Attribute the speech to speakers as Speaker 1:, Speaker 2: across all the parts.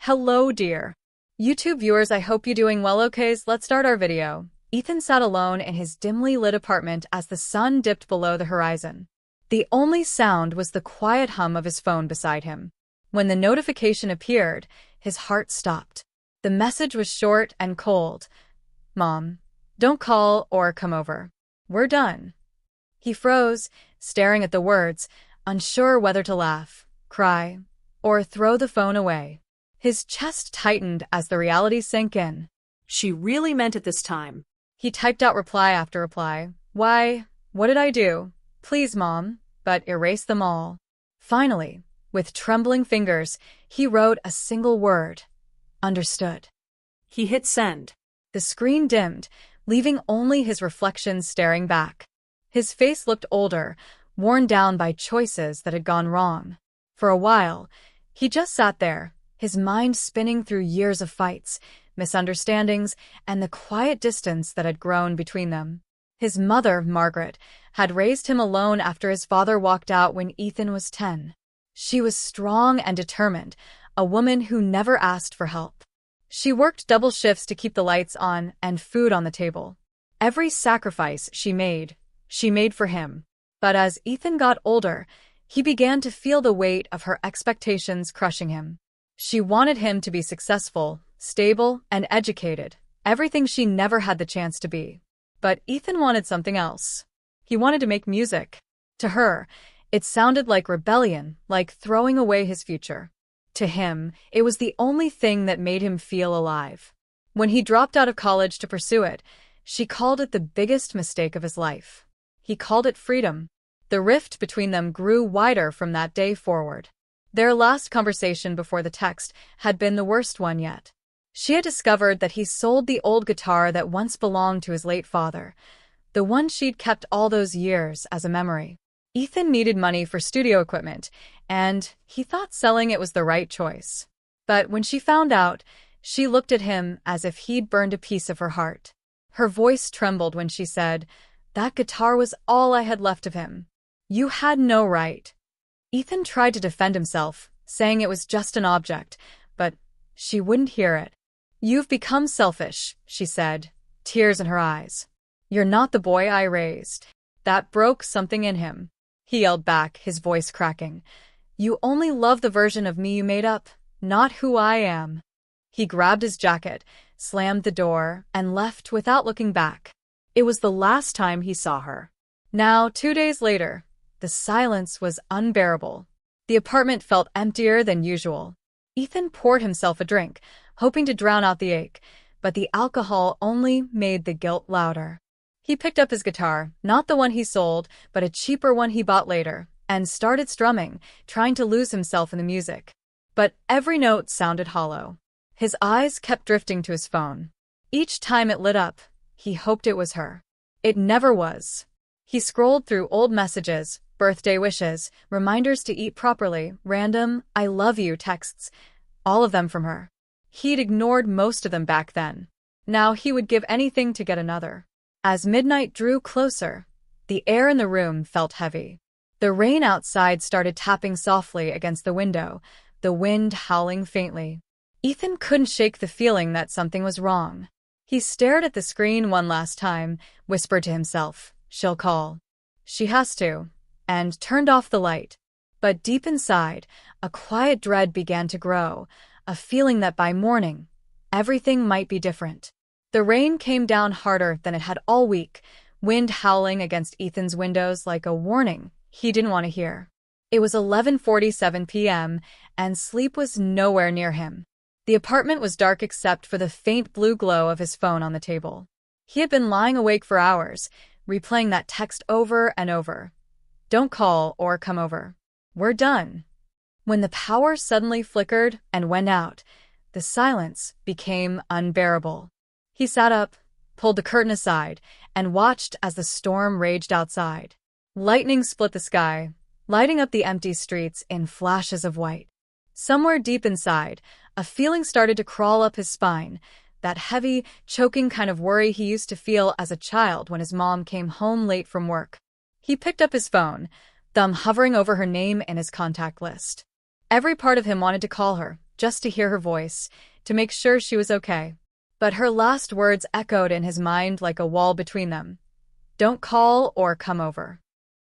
Speaker 1: Hello, dear YouTube viewers, I hope you're doing well. Okay, so let's start our video. Ethan sat alone in his dimly lit apartment as the sun dipped below the horizon. The only sound was the quiet hum of his phone beside him. When the notification appeared, his heart stopped. The message was short and cold. Mom, don't call or come over. We're done. He froze, staring at the words, unsure whether to laugh, cry, or throw the phone away. His chest tightened as the reality sank in.
Speaker 2: She really meant it this time.
Speaker 1: He typed out reply after reply. Why? What did I do? Please, Mom, but erased them all. Finally, with trembling fingers, he wrote a single word. Understood.
Speaker 2: He hit send.
Speaker 1: The screen dimmed, leaving only his reflection staring back. His face looked older, worn down by choices that had gone wrong. For a while, he just sat there, his mind spinning through years of fights, misunderstandings, and the quiet distance that had grown between them. His mother, Margaret, had raised him alone after his father walked out when Ethan was 10. She was strong and determined, a woman who never asked for help. She worked double shifts to keep the lights on and food on the table. Every sacrifice she made for him. But as Ethan got older, he began to feel the weight of her expectations crushing him. She wanted him to be successful, stable, and educated, everything she never had the chance to be. But Ethan wanted something else. He wanted to make music. To her, it sounded like rebellion, like throwing away his future. To him, it was the only thing that made him feel alive. When he dropped out of college to pursue it, she called it the biggest mistake of his life. He called it freedom. The rift between them grew wider from that day forward. Their last conversation before the text had been the worst one yet. She had discovered that he sold the old guitar that once belonged to his late father, the one she'd kept all those years as a memory. Ethan needed money for studio equipment, and he thought selling it was the right choice. But when she found out, she looked at him as if he'd burned a piece of her heart. Her voice trembled when she said, "That guitar was all I had left of him. You had no right." Ethan tried to defend himself, saying it was just an object, but she wouldn't hear it. "You've become selfish," she said, tears in her eyes. "You're not the boy I raised." That broke something in him. He yelled back, his voice cracking. "You only love the version of me you made up, not who I am." He grabbed his jacket, slammed the door, and left without looking back. It was the last time he saw her. Now, 2 days later, the silence was unbearable. The apartment felt emptier than usual. Ethan poured himself a drink, hoping to drown out the ache, but the alcohol only made the guilt louder. He picked up his guitar, not the one he sold, but a cheaper one he bought later, and started strumming, trying to lose himself in the music. But every note sounded hollow. His eyes kept drifting to his phone. Each time it lit up, he hoped it was her. It never was. He scrolled through old messages, birthday wishes, reminders to eat properly, random "I love you" texts, all of them from her. He'd ignored most of them back then. Now he would give anything to get another. As midnight drew closer, the air in the room felt heavy. The rain outside started tapping softly against the window, the wind howling faintly. Ethan couldn't shake the feeling that something was wrong. He stared at the screen one last time, whispered to himself, "She'll call. She has to," and turned off the light. But deep inside, a quiet dread began to grow, a feeling that by morning, everything might be different. The rain came down harder than it had all week, wind howling against Ethan's windows like a warning he didn't want to hear. It was 11:47 p.m., and sleep was nowhere near him. The apartment was dark except for the faint blue glow of his phone on the table. He had been lying awake for hours, replaying that text over and over. "Don't call or come over. We're done." When the power suddenly flickered and went out, the silence became unbearable. He sat up, pulled the curtain aside, and watched as the storm raged outside. Lightning split the sky, lighting up the empty streets in flashes of white. Somewhere deep inside, a feeling started to crawl up his spine, that heavy, choking kind of worry he used to feel as a child when his mom came home late from work. He picked up his phone, thumb hovering over her name in his contact list. Every part of him wanted to call her, just to hear her voice, to make sure she was okay. But her last words echoed in his mind like a wall between them. Don't call or come over.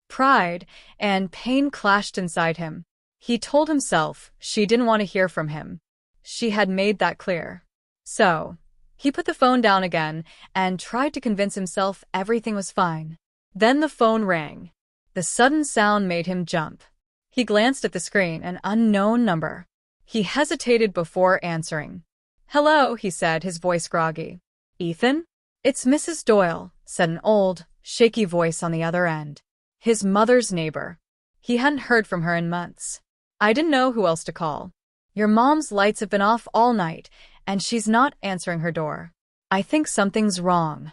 Speaker 1: Pride and pain clashed inside him. He told himself she didn't want to hear from him. She had made that clear. So, he put the phone down again and tried to convince himself everything was fine. Then the phone rang. The sudden sound made him jump. He glanced at the screen, an unknown number. He hesitated before answering. Hello, he said, his voice groggy. Ethan? It's Mrs. Doyle, said an old, shaky voice on the other end. His mother's neighbor. He hadn't heard from her in months. I didn't know who else to call. Your mom's lights have been off all night, and she's not answering her door. I think something's wrong.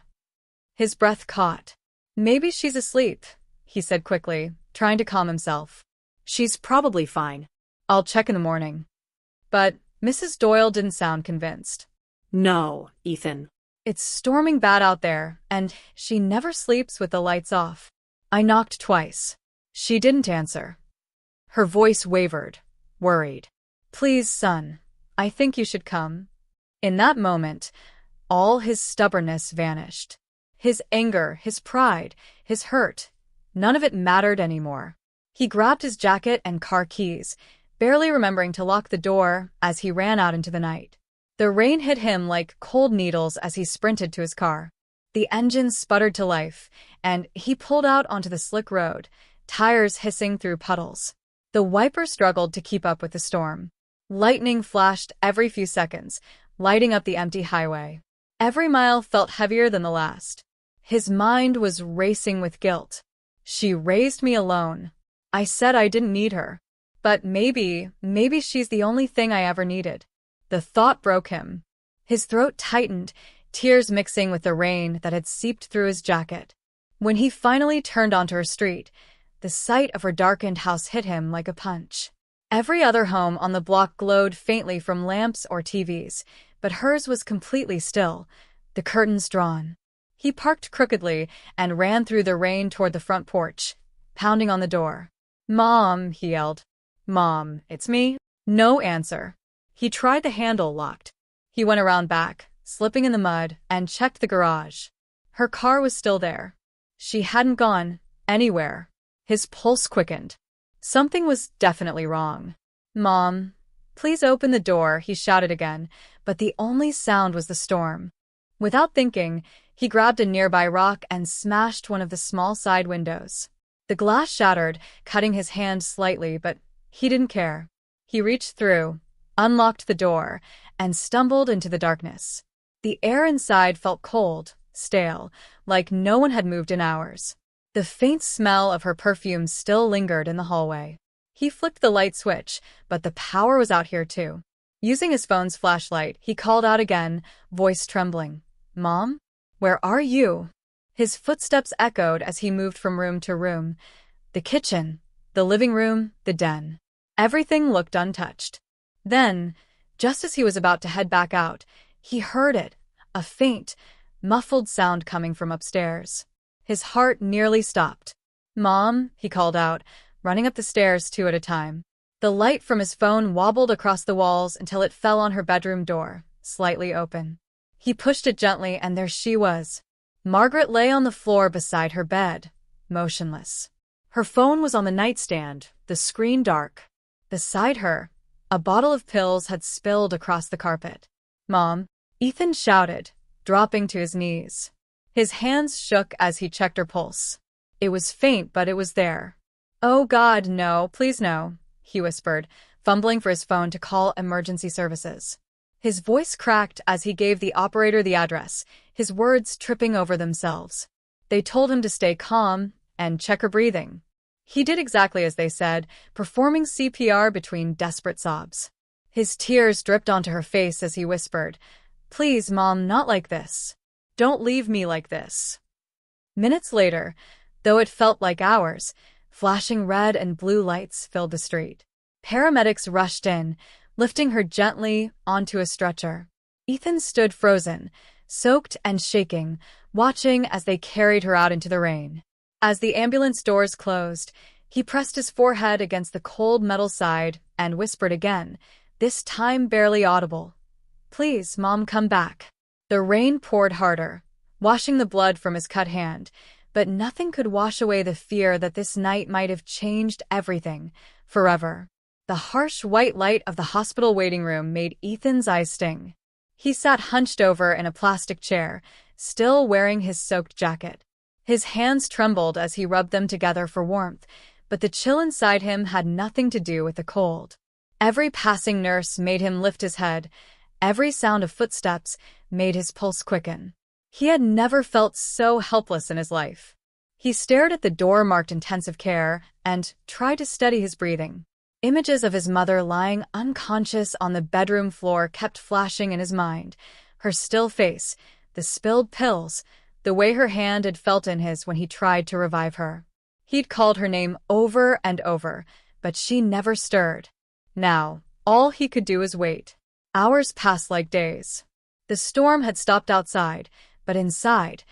Speaker 1: His breath caught. Maybe she's asleep, he said quickly, trying to calm himself.
Speaker 2: She's probably fine.
Speaker 1: I'll check in the morning. But Mrs. Doyle didn't sound convinced.
Speaker 2: No, Ethan.
Speaker 1: It's storming bad out there, and she never sleeps with the lights off. I knocked twice. She didn't answer. Her voice wavered, worried. Please, son, I think you should come. In that moment, all his stubbornness vanished. His anger, his pride, his hurt, none of it mattered anymore. He grabbed his jacket and car keys, barely remembering to lock the door as he ran out into the night. The rain hit him like cold needles as he sprinted to his car. The engine sputtered to life, and he pulled out onto the slick road, tires hissing through puddles. The wiper struggled to keep up with the storm. Lightning flashed every few seconds, lighting up the empty highway. Every mile felt heavier than the last. His mind was racing with guilt. She raised me alone. I said I didn't need her. But maybe she's the only thing I ever needed. The thought broke him. His throat tightened, tears mixing with the rain that had seeped through his jacket. When he finally turned onto her street, the sight of her darkened house hit him like a punch. Every other home on the block glowed faintly from lamps or TVs, but hers was completely still, the curtains drawn. He parked crookedly and ran through the rain toward the front porch, pounding on the door. Mom, he yelled. Mom, it's me. No answer. He tried the handle locked. He went around back, slipping in the mud, and checked the garage. Her car was still there. She hadn't gone anywhere. His pulse quickened. Something was definitely wrong. Mom, please open the door, he shouted again, but the only sound was the storm. Without thinking, he grabbed a nearby rock and smashed one of the small side windows. The glass shattered, cutting his hand slightly, but he didn't care. He reached through, unlocked the door, and stumbled into the darkness. The air inside felt cold, stale, like no one had moved in hours. The faint smell of her perfume still lingered in the hallway. He flicked the light switch, but the power was out here too. Using his phone's flashlight, he called out again, voice trembling. Mom? Where are you? His footsteps echoed as he moved from room to room. The kitchen, the living room, the den. Everything looked untouched. Then, just as he was about to head back out, he heard it, a faint, muffled sound coming from upstairs. His heart nearly stopped. Mom, he called out, running up the stairs 2 at a time. The light from his phone wobbled across the walls until it fell on her bedroom door, slightly open. He pushed it gently, and there she was. Margaret lay on the floor beside her bed, motionless. Her phone was on the nightstand, the screen dark. Beside her, a bottle of pills had spilled across the carpet. Mom, Ethan shouted, dropping to his knees. His hands shook as he checked her pulse. It was faint, but it was there. Oh God, no, please no, he whispered, fumbling for his phone to call emergency services. His voice cracked as he gave the operator the address, his words tripping over themselves. They told him to stay calm and check her breathing. He did exactly as they said, performing CPR between desperate sobs. His tears dripped onto her face as he whispered, Please, Mom, not like this. Don't leave me like this. Minutes later, though it felt like hours, flashing red and blue lights filled the street. Paramedics rushed in, lifting her gently onto a stretcher. Ethan stood frozen, soaked and shaking, watching as they carried her out into the rain. As the ambulance doors closed, he pressed his forehead against the cold metal side and whispered again, this time barely audible. "Please, Mom, come back." The rain poured harder, washing the blood from his cut hand, but nothing could wash away the fear that this night might have changed everything, forever. The harsh white light of the hospital waiting room made Ethan's eyes sting. He sat hunched over in a plastic chair, still wearing his soaked jacket. His hands trembled as he rubbed them together for warmth, but the chill inside him had nothing to do with the cold. Every passing nurse made him lift his head. Every sound of footsteps made his pulse quicken. He had never felt so helpless in his life. He stared at the door marked intensive care and tried to steady his breathing. Images of his mother lying unconscious on the bedroom floor kept flashing in his mind. Her still face, the spilled pills, the way her hand had felt in his when he tried to revive her. He'd called her name over and over, but she never stirred. Now, all he could do was wait. Hours passed like days. The storm had stopped outside, but inside,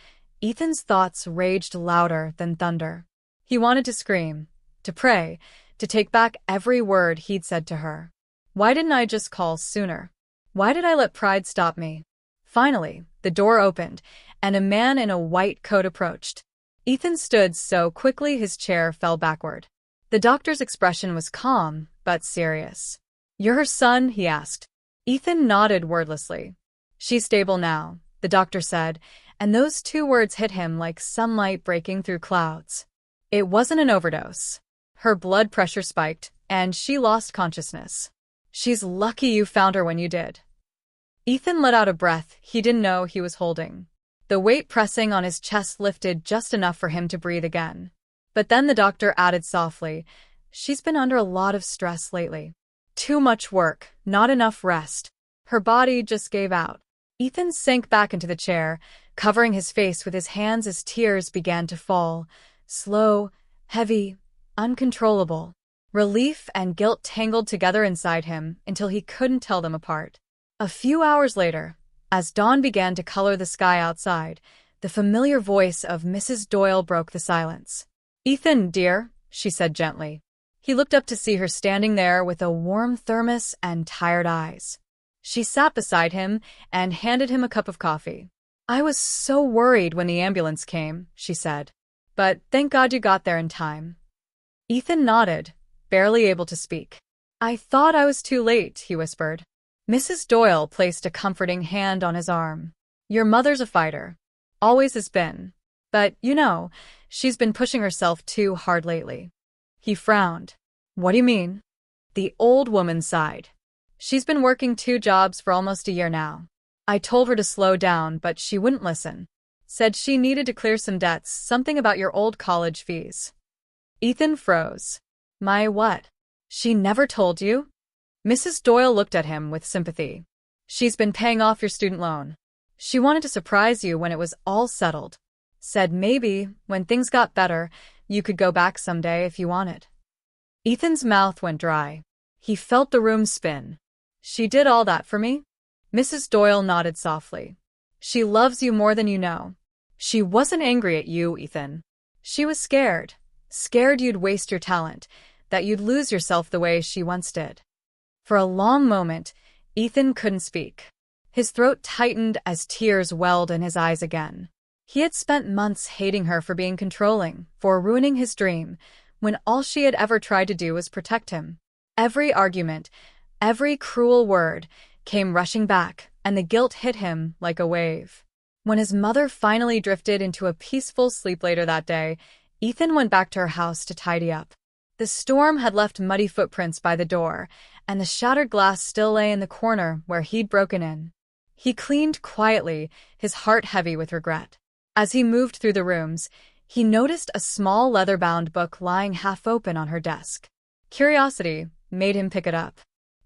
Speaker 1: Ethan's thoughts raged louder than thunder. He wanted to scream, to pray, to take back every word he'd said to her. Why didn't I just call sooner? Why did I let pride stop me? Finally, the door opened, and a man in a white coat approached. Ethan stood so quickly his chair fell backward. The doctor's expression was calm, but serious. "You're her son?" he asked. Ethan nodded wordlessly. "She's stable now," the doctor said, and those two words hit him like sunlight breaking through clouds. It wasn't an overdose. Her blood pressure spiked, and she lost consciousness. "She's lucky you found her when you did." Ethan let out a breath he didn't know he was holding. The weight pressing on his chest lifted just enough for him to breathe again. But then the doctor added softly, "She's been under a lot of stress lately. Too much work, not enough rest. Her body just gave out." Ethan sank back into the chair, covering his face with his hands as tears began to fall. Slow, heavy, uncontrollable. Relief and guilt tangled together inside him until he couldn't tell them apart. A few hours later, as dawn began to color the sky outside, the familiar voice of Mrs. Doyle broke the silence. "Ethan, dear," she said gently. He looked up to see her standing there with a warm thermos and tired eyes. She sat beside him and handed him a cup of coffee. "I was so worried when the ambulance came," she said. "But thank God you got there in time." Ethan nodded, barely able to speak. "I thought I was too late," he whispered. Mrs. Doyle placed a comforting hand on his arm. "Your mother's a fighter. Always has been. But, she's been pushing herself too hard lately." He frowned. "What do you mean?" The old woman sighed. "She's been working 2 jobs for almost a year now. I told her to slow down, but she wouldn't listen. Said she needed to clear some debts, something about your old college fees." Ethan froze. "My what? She never told you?" Mrs. Doyle looked at him with sympathy. "She's been paying off your student loan. She wanted to surprise you when it was all settled. Said maybe, when things got better, you could go back someday if you wanted." Ethan's mouth went dry. He felt the room spin. "She did all that for me?" Mrs. Doyle nodded softly. "She loves you more than you know. She wasn't angry at you, Ethan. She was scared. Scared you'd waste your talent, that you'd lose yourself the way she once did." For a long moment, Ethan couldn't speak. His throat tightened as tears welled in his eyes again. He had spent months hating her for being controlling, for ruining his dream, when all she had ever tried to do was protect him. Every argument, every cruel word, came rushing back, and the guilt hit him like a wave. When his mother finally drifted into a peaceful sleep later that day, Ethan went back to her house to tidy up. The storm had left muddy footprints by the door, and the shattered glass still lay in the corner where he'd broken in. He cleaned quietly, his heart heavy with regret. As he moved through the rooms, he noticed a small leather-bound book lying half-open on her desk. Curiosity made him pick it up.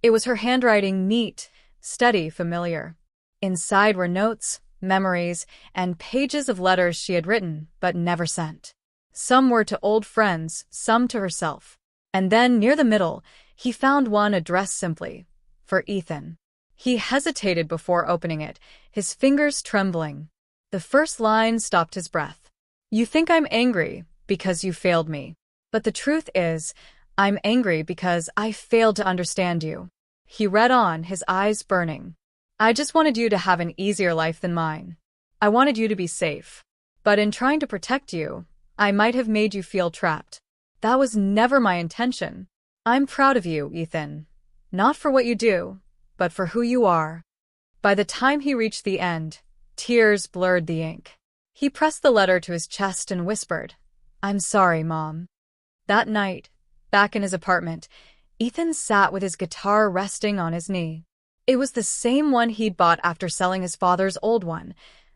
Speaker 1: It was her handwriting, neat, steady, familiar. Inside were notes, memories, and pages of letters she had written but never sent. Some were to old friends, some to herself. And then, near the middle, he found one addressed simply, for Ethan. He hesitated before opening it, his fingers trembling. The first line stopped his breath. "You think I'm angry because you failed me. But the truth is, I'm angry because I failed to understand you." He read on, his eyes burning. I just wanted you to have an easier life than mine. I wanted you to be safe. But in trying to protect you, I might have made you feel trapped. That was never my intention. I'm proud of you, Ethan. Not for what you do, but for who you are. By the time he reached the end, tears blurred the ink. He pressed the letter to his chest and whispered, I'm sorry, Mom. That night, back in his apartment, Ethan sat with his guitar resting on his knee. It was the same one he'd bought after selling his father's old one,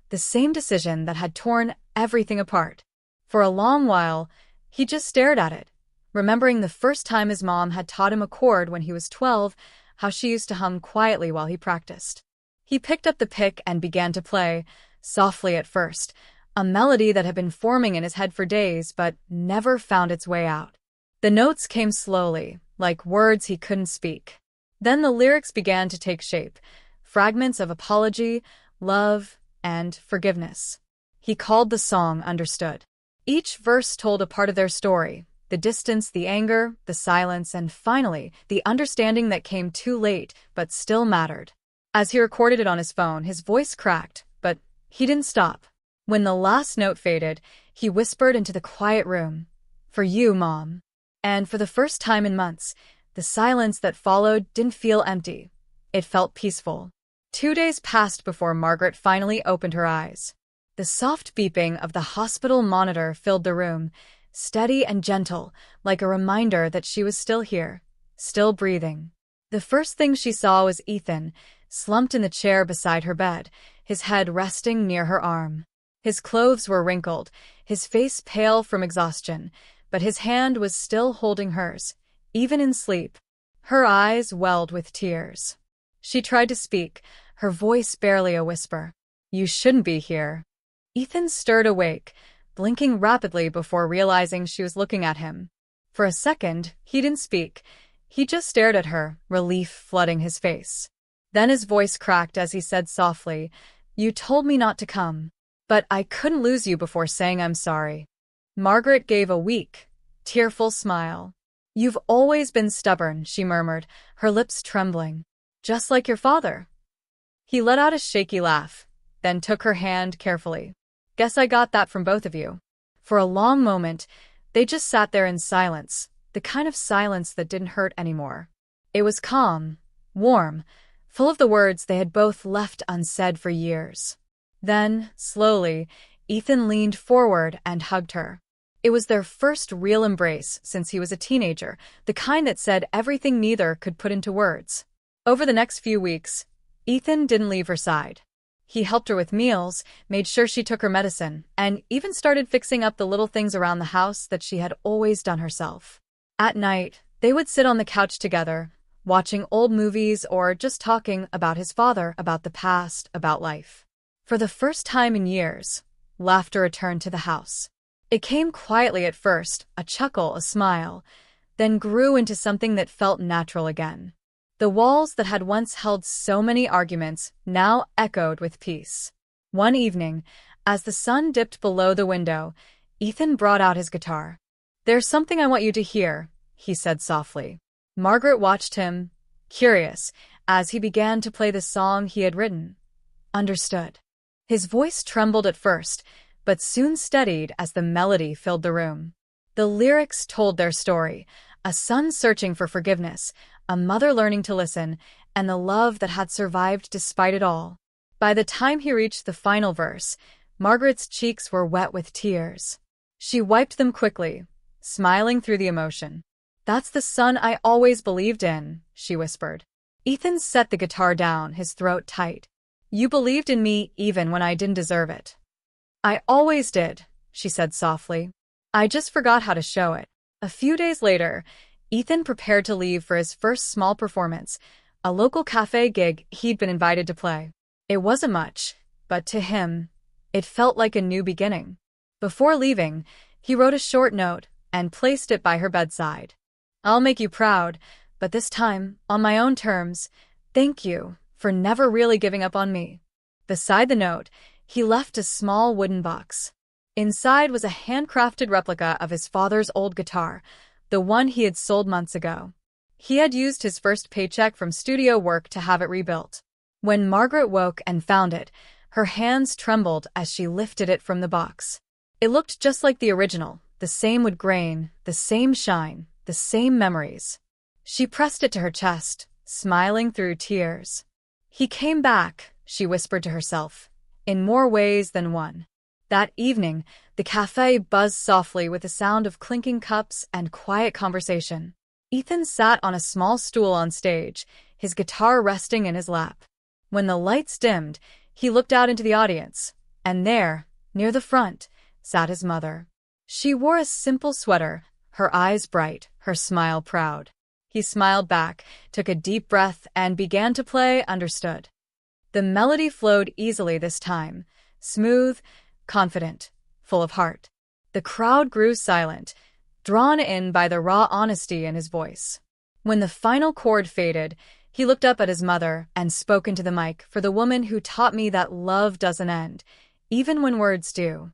Speaker 1: the same decision that had torn everything apart. For a long while, he just stared at it, remembering the first time his mom had taught him a chord when he was 12, how she used to hum quietly while he practiced. He picked up the pick and began to play, softly at first, a melody that had been forming in his head for days but never found its way out. The notes came slowly, like words he couldn't speak. Then the lyrics began to take shape, fragments of apology, love, and forgiveness. He called the song Understood. Each verse told a part of their story, the distance, the anger, the silence, and finally, the understanding that came too late but still mattered. As he recorded it on his phone, his voice cracked, but he didn't stop. When the last note faded, he whispered into the quiet room, For you, Mom. And for the first time in months, the silence that followed didn't feel empty. It felt peaceful. 2 days passed before Margaret finally opened her eyes. The soft beeping of the hospital monitor filled the room, steady and gentle, like a reminder that she was still here, still breathing. The first thing she saw was Ethan, slumped in the chair beside her bed, his head resting near her arm. His clothes were wrinkled, his face pale from exhaustion, but his hand was still holding hers, even in sleep. Her eyes welled with tears. She tried to speak, her voice barely a whisper. You shouldn't be here. Ethan stirred awake, blinking rapidly before realizing she was looking at him. For a second, he didn't speak. He just stared at her, relief flooding his face. Then his voice cracked as he said softly, You told me not to come. But I couldn't lose you before saying I'm sorry. Margaret gave a weak, tearful smile. You've always been stubborn, she murmured, her lips trembling. Just like your father. He let out a shaky laugh, then took her hand carefully. Guess I got that from both of you. For a long moment, they just sat there in silence, the kind of silence that didn't hurt anymore. It was calm, warm, full of the words they had both left unsaid for years. Then, slowly, Ethan leaned forward and hugged her. It was their first real embrace since he was a teenager, the kind that said everything neither could put into words. Over the next few weeks, Ethan didn't leave her side. He helped her with meals, made sure she took her medicine, and even started fixing up the little things around the house that she had always done herself. At night, they would sit on the couch together, watching old movies or just talking about his father, about the past, about life. For the first time in years, laughter returned to the house. It came quietly at first, a chuckle, a smile, then grew into something that felt natural again. The walls that had once held so many arguments now echoed with peace. One evening, as the sun dipped below the window, Ethan brought out his guitar. There's something I want you to hear, he said softly. Margaret watched him, curious, as he began to play the song he had written. Understood. His voice trembled at first, but soon steadied as the melody filled the room. The lyrics told their story, a son searching for forgiveness, a mother learning to listen, and the love that had survived despite it all. By the time he reached the final verse, Margaret's cheeks were wet with tears. She wiped them quickly, smiling through the emotion. That's the son I always believed in, she whispered. Ethan set the guitar down, his throat tight. You believed in me even when I didn't deserve it. I always did, she said softly. I just forgot how to show it. A few days later, Ethan prepared to leave for his first small performance, a local cafe gig he'd been invited to play. It wasn't much, but to him, it felt like a new beginning. Before leaving, he wrote a short note and placed it by her bedside. I'll make you proud, but this time, on my own terms. Thank you for never really giving up on me. Beside the note, he left a small wooden box. Inside was a handcrafted replica of his father's old guitar, the one he had sold months ago. He had used his first paycheck from studio work to have it rebuilt. When Margaret woke and found it, her hands trembled as she lifted it from the box. It looked just like the original, the same wood grain, the same shine, the same memories. She pressed it to her chest, smiling through tears. He came back, she whispered to herself, in more ways than one. That evening, the cafe buzzed softly with the sound of clinking cups and quiet conversation. Ethan sat on a small stool on stage, his guitar resting in his lap. When the lights dimmed, he looked out into the audience, and there, near the front, sat his mother. She wore a simple sweater, her eyes bright, her smile proud. He smiled back, took a deep breath, and began to play Understood. The melody flowed easily this time, smooth, confident, full of heart. The crowd grew silent, drawn in by the raw honesty in his voice. When the final chord faded, he looked up at his mother and spoke into the mic, "For the woman who taught me that love doesn't end, even when words do."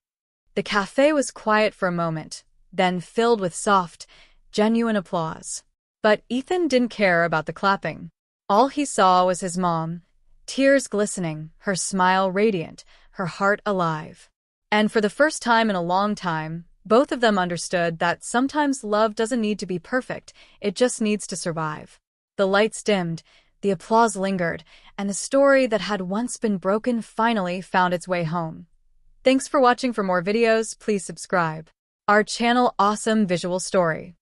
Speaker 1: The cafe was quiet for a moment, then filled with soft, genuine applause. But Ethan didn't care about the clapping. All he saw was his mom, tears glistening, her smile radiant, her heart alive. And for the first time in a long time, both of them understood that sometimes love doesn't need to be perfect, it just needs to survive. The lights dimmed, the applause lingered, and the story that had once been broken finally found its way home. Thanks for watching. For more videos, please subscribe our channel. Awesome Visual Story.